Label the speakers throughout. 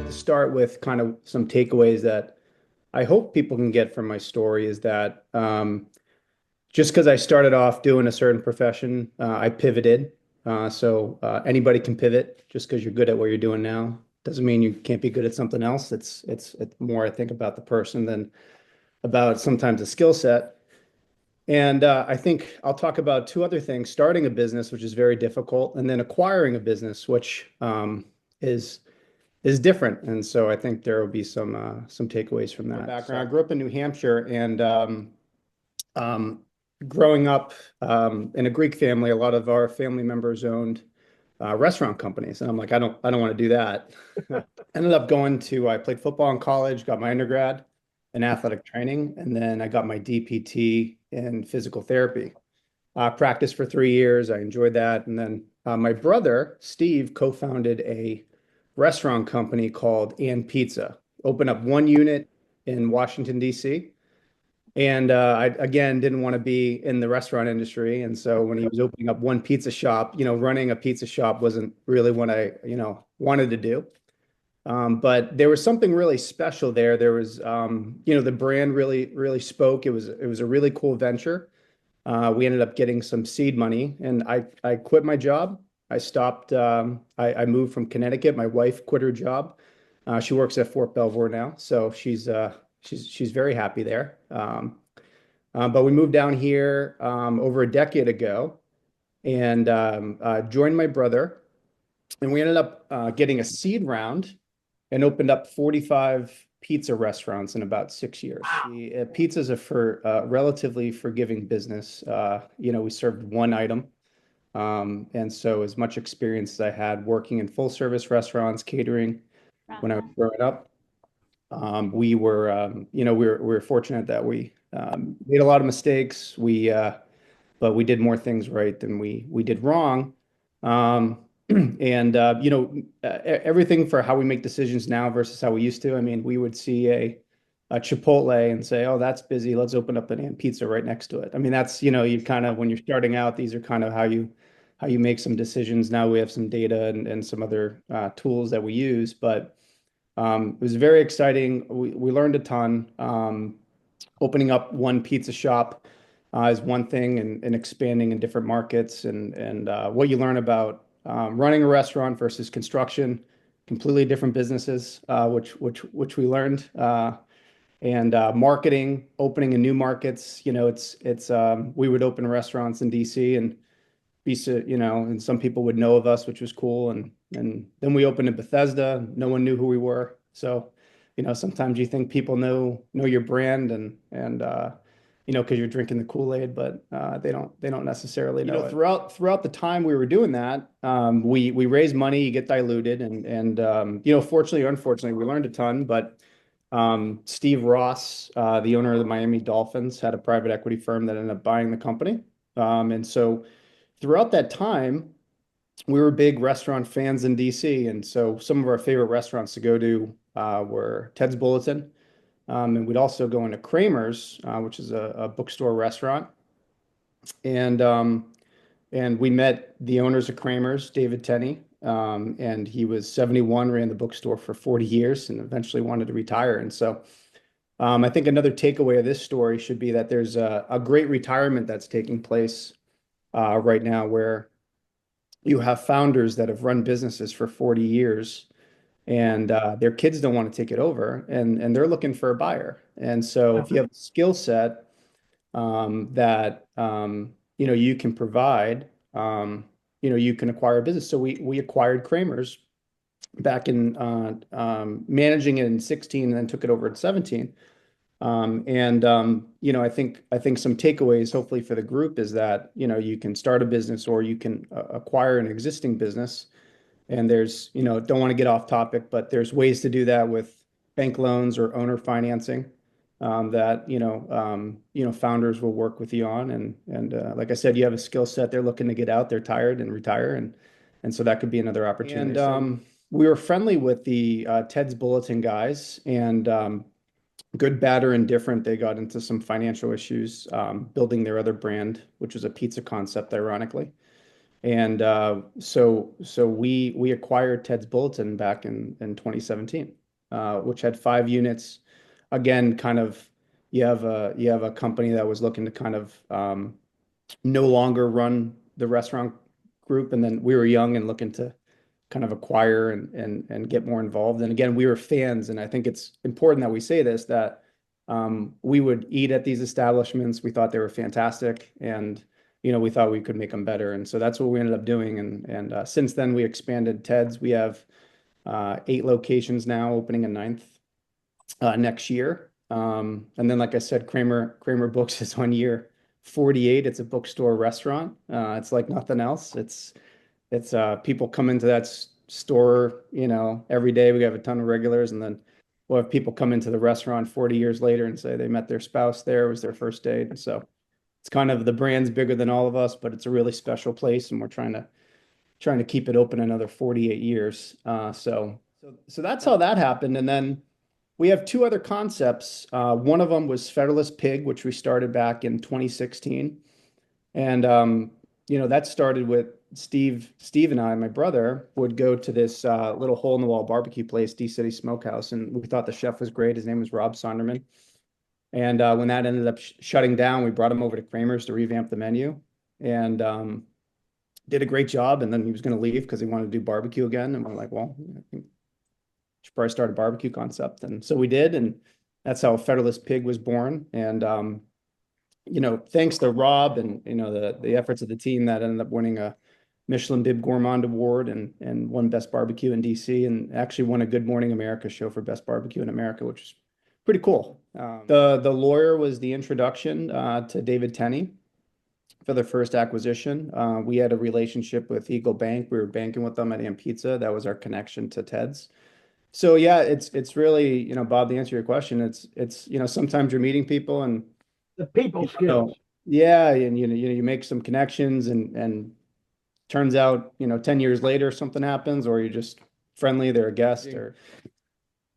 Speaker 1: like to start with kind of some takeaways that I hope people can get from my story is that just because I started off doing a certain profession, I pivoted. So anybody can pivot just because you're good at what you're doing now. Doesn't mean you can't be good at something else. It's more, I think, about the person than about sometimes a skill set. And I think I'll talk about two other things: starting a business, which is very difficult, and then acquiring a business, which is is different. And so I think there will be some takeaways from that. Background. I grew up in New Hampshire, and um, growing up in a Greek family, a lot of our family members owned restaurant companies, and I'm like, I don't want to do that. Ended up I played football in college, got my undergrad in athletic training, and then I got my DPT in physical therapy. Practiced for 3 years. I enjoyed that. And then my brother, Steve, co-founded a restaurant company called And Pizza, opened up one unit in Washington, D.C. And I, again, didn't want to be in the restaurant industry. And so when he was opening up one pizza shop, running a pizza shop wasn't really what I, wanted to do. But there was something really special there. There was, the brand really, really spoke. It was a really cool venture. We ended up getting some seed money, and I quit my job. I stopped. I moved from Connecticut. My wife quit her job. She works at Fort Belvoir now, so she's very happy there. But we moved down here over a decade ago, and joined my brother, and we ended up getting a seed round and opened up 45 pizza restaurants in about 6 years. Pizza is relatively forgiving business. We served one item. And so as much experience as I had working in full service restaurants, catering when I was growing up, we were fortunate that we made a lot of mistakes. But we did more things right than we did wrong. And everything for how we make decisions now versus how we used to. I mean, we would see a Chipotle and say, "Oh, that's busy. Let's open up an Ant Pizza right next to it." I mean, that's you kind of when you're starting out, these are kind of how you make some decisions. Now we have some data and some other tools that we use, but it was very exciting. We learned a ton. Opening up one pizza shop is one thing, and expanding in different markets, and what you learn about running a restaurant versus construction, completely different businesses, which we learned, and marketing, opening in new markets. It's we would open restaurants in DC and and some people would know of us, which was cool. And then we opened in Bethesda. No one knew who we were. So, sometimes you think people know your brand and because you're drinking the Kool-Aid, but they don't necessarily know it. Throughout the time we were doing that, we raised money, you get diluted, and fortunately or unfortunately, we learned a ton. But Steve Ross, the owner of the Miami Dolphins, had a private equity firm that ended up buying the company. And so throughout that time, we were big restaurant fans in DC, and so some of our favorite restaurants to go to were Ted's Bulletin. And we'd also go into Kramer's, which is a bookstore restaurant. And we met the owners of Kramer's, David Tenney. And he was 71, ran the bookstore for 40 years, and eventually wanted to retire. And so I think another takeaway of this story should be that there's a great retirement that's taking place right now, where you have founders that have run businesses for 40 years, and their kids don't want to take it over, and they're looking for a buyer. And so if you have a skill set that you can provide, you can acquire a business. So we acquired Kramer's back in managing it in 16, and then took it over at 17. I think some takeaways, hopefully for the group, is that you can start a business, or you can acquire an existing business. And there's, don't want to get off topic, but there's ways to do that with bank loans or owner financing that founders will work with you on. And like I said, you have a skill set. They're looking to get out. They're tired and retire, and so that could be another opportunity. And we were friendly with the Ted's Bulletin guys, and good, bad, or indifferent, they got into some financial issues building their other brand, which was a pizza concept, ironically. And so we acquired Ted's Bulletin back in 2017, which had 5 units. Again, kind of you have a company that was looking to kind of no longer run the restaurant group, and then we were young and looking to kind of acquire and get more involved. And again, we were fans, and I think it's important that we say this, that we would eat at these establishments. We thought they were fantastic, and we thought we could make them better. And so that's what we ended up doing. And since then, we expanded Ted's. We have 8 locations now, opening a ninth next year. And then, like I said, Kramer Books is on year 48. It's a bookstore restaurant. It's like nothing else. It's people come into that store, every day. We have a ton of regulars, and then we'll have people come into the restaurant 40 years later and say they met their spouse there, it was their first date. And so it's kind of, the brand's bigger than all of us, but it's a really special place, and we're trying to keep it open another 48 years. So that's how that happened. And then we have 2 other concepts. One of them was Federalist Pig, which we started back in 2016. And that started with Steve and I, my brother, would go to this little hole in the wall barbecue place, D City Smokehouse, and we thought the chef was great. His name was Rob Sonderman. And when that ended up shutting down, we brought him over to Kramer's to revamp the menu, and did a great job. And then he was going to leave because he wanted to do barbecue again. And we're like, well, I think we should probably start a barbecue concept. And so we did, and that's how Federalist Pig was born. And thanks to Rob and the efforts of the team, that ended up winning a Michelin Bib Gourmand Award and won Best Barbecue in DC, and actually won a Good Morning America show for Best Barbecue in America, which is pretty cool. The lawyer was the introduction to David Tenney for the first acquisition. We had a relationship with Eagle Bank. We were banking with them at Am Pizza. That was our connection to Ted's. So yeah, it's really, Bob, to answer your question, it's sometimes you're meeting people and
Speaker 2: The people skills.
Speaker 1: yeah, and you make some connections, and turns out 10 years later something happens, or you're just friendly, they're a guest, or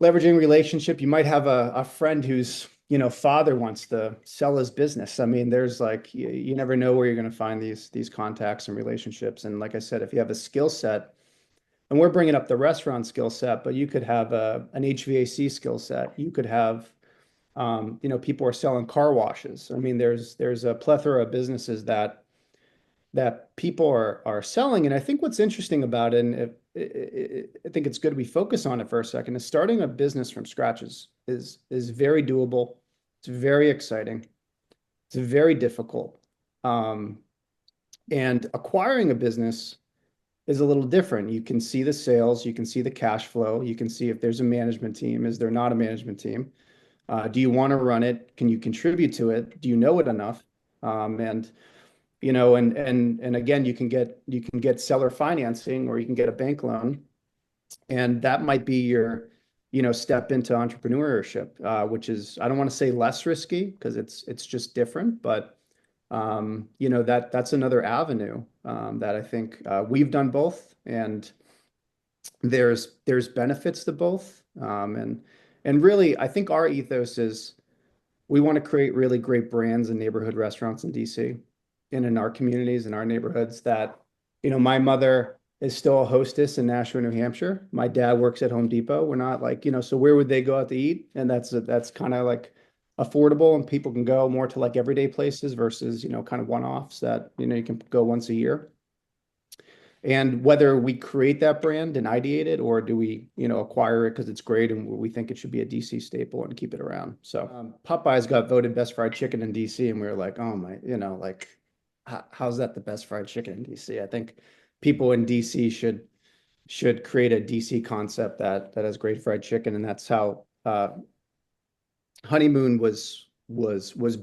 Speaker 1: leveraging relationship. You might have a friend whose father wants to sell his business. I mean, there's like you never know where you're going to find these contacts and relationships. And like I said, if you have a skill set, and we're bringing up the restaurant skill set, but you could have an HVAC skill set. You could have people are selling car washes. I mean, there's a plethora of businesses that people are selling. And I think what's interesting about it, and I think it's good we focus on it for a second, is starting a business from scratch is very doable. It's very exciting. It's very difficult. And acquiring a business is a little different. You can see the sales, you can see the cash flow, you can see if there's a management team, is there not a management team? Do you want to run it? Can you contribute to it? Do you know it enough? And again, you can get seller financing, or you can get a bank loan, and that might be your step into entrepreneurship, which is, I don't want to say less risky, because it's just different, but that's another avenue that I think we've done both, and there's benefits to both, and really, I think our ethos is we want to create really great brands and neighborhood restaurants in DC and in our communities, in our neighborhoods. That, my mother is still a hostess in Nashua, New Hampshire. My dad works at Home Depot. We're not like, so where would they go out to eat? And that's kind of like affordable, and people can go more to like everyday places versus, kind of one-offs that, you can go once a year. And whether we create that brand and ideate it, or do we, acquire it because it's great and we think it should be a DC staple and keep it around. So Popeyes got voted best fried chicken in DC, and we were like, oh my, like, how's that the best fried chicken in DC? I think people in DC should create a DC concept that has great fried chicken, and that's how Honeymoon was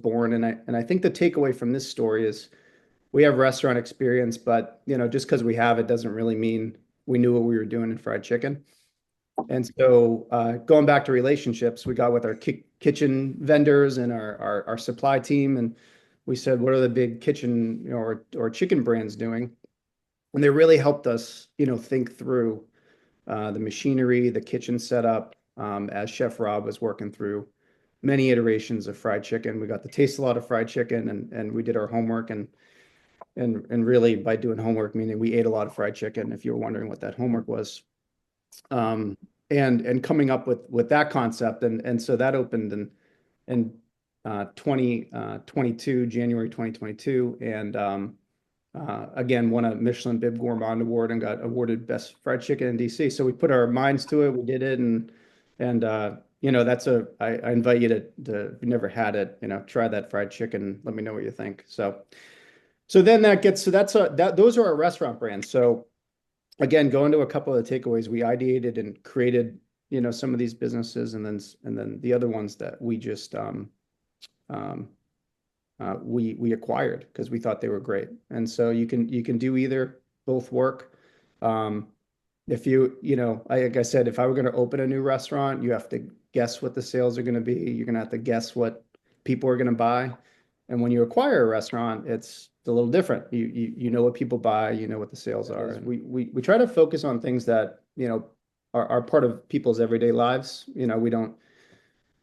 Speaker 1: born. And I think the takeaway from this story is, we have restaurant experience, but just because we have it doesn't really mean we knew what we were doing in fried chicken. And so going back to relationships, we got with our kitchen vendors and our supply team, and we said, what are the big kitchen or chicken brands doing? And they really helped us, think through the machinery, the kitchen setup, as Chef Rob was working through many iterations of fried chicken. We got to taste a lot of fried chicken, and we did our homework, and and really by doing homework, meaning we ate a lot of fried chicken, if you were wondering what that homework was. Um, and coming up with that concept. And so that opened in 2022, January 2022. And again, won a Michelin Bib Gourmand Award and got awarded Best Fried Chicken in DC. So we put our minds to it. We did it. And I invite you if you never had it, try that fried chicken. Let me know what you think. So then those are our restaurant brands. So again, going to a couple of the takeaways, we ideated and created, some of these businesses, and then the other ones that we just um, we acquired because we thought they were great. And so you can do either, both work. Um, if like I said, if I were going to open a new restaurant, you have to guess what the sales are going to be. You're going to have to guess what people are going to buy. And when you acquire a restaurant, it's a little different. You know what people buy, you know what the sales are. And we try to focus on things that, are part of people's everyday lives. We're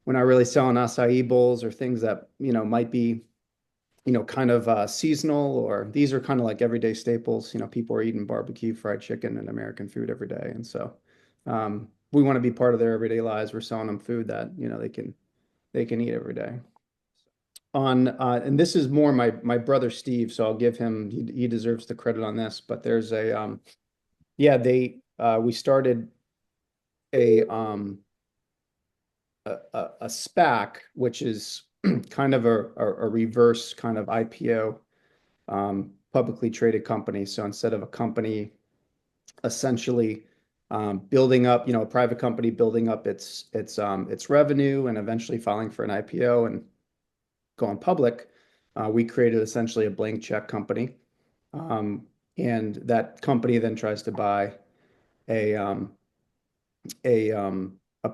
Speaker 1: not really selling acai bowls or things that, might be, kind of seasonal, or these are kind of like everyday staples. People are eating barbecue, fried chicken, and American food every day. And so we want to be part of their everyday lives. We're selling them food that, they can eat every day. And this is more my brother Steve, so I'll give him, he deserves the credit on this. But there's we started a SPAC, which is kind of a reverse kind of IPO, publicly traded company. So instead of a company essentially building up, a private company building up its revenue and eventually filing for an IPO and going public, we created essentially a blank check company. And that company then tries to buy a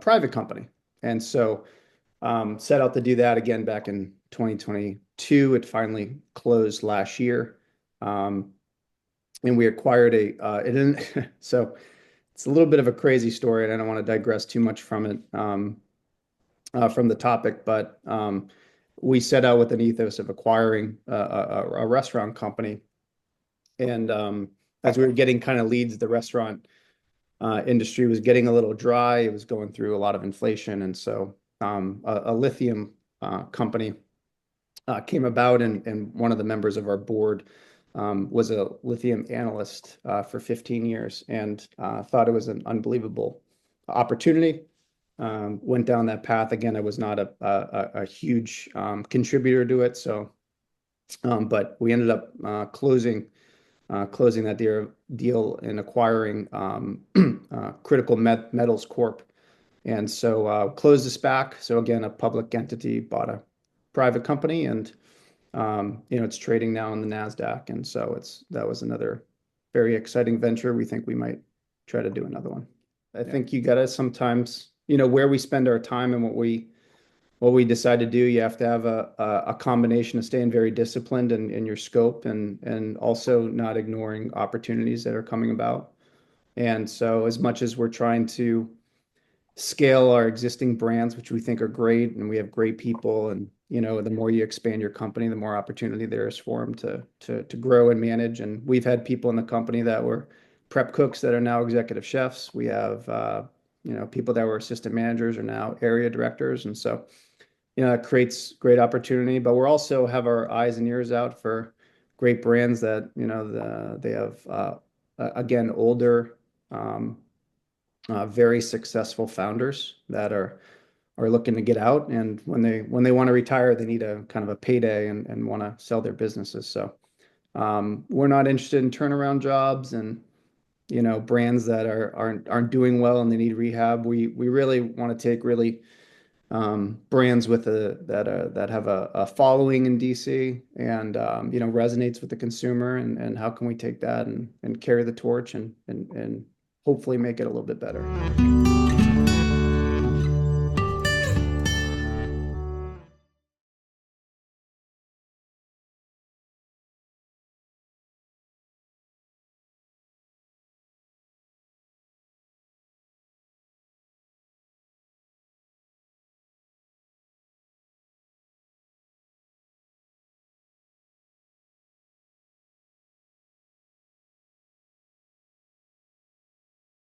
Speaker 1: private company. And so set out to do that again back in 2022. It finally closed last year. And we acquired so it's a little bit of a crazy story, and I don't want to digress too much from it, from the topic, but we set out with an ethos of acquiring a restaurant company. And as we were getting kind of leads, the restaurant industry was getting a little dry. It was going through a lot of inflation. And so a lithium company came about, and one of the members of our board was a lithium analyst for 15 years and thought it was an unbelievable opportunity. Went down that path. Again, I was not a huge contributor to it. So, but we ended up closing that deal and acquiring Critical Metals Corp. And so closed the SPAC. So again, a public entity bought a private company, and it's trading now on the NASDAQ. And so that was another very exciting venture. We think we might try to do another one. I think you got to sometimes, where we spend our time and what we decide to do, you have to have a combination of staying very disciplined in your scope and also not ignoring opportunities that are coming about. And so as much as we're trying to scale our existing brands, which we think are great, and we have great people, and the more you expand your company, the more opportunity there is for them to grow and manage. And we've had people in the company that were prep cooks that are now executive chefs. We have people that were assistant managers are now area directors. And so it creates great opportunity. But we're also have our eyes and ears out for great brands that they have again older, very successful founders that are looking to get out, and when they want to retire, they need a kind of a payday and want to sell their businesses. So we're not interested in turnaround jobs and brands that aren't doing well and they need rehab. We really want to take really brands that have a following in DC and resonates with the consumer, and how can we take that and carry the torch and hopefully make it a little bit better.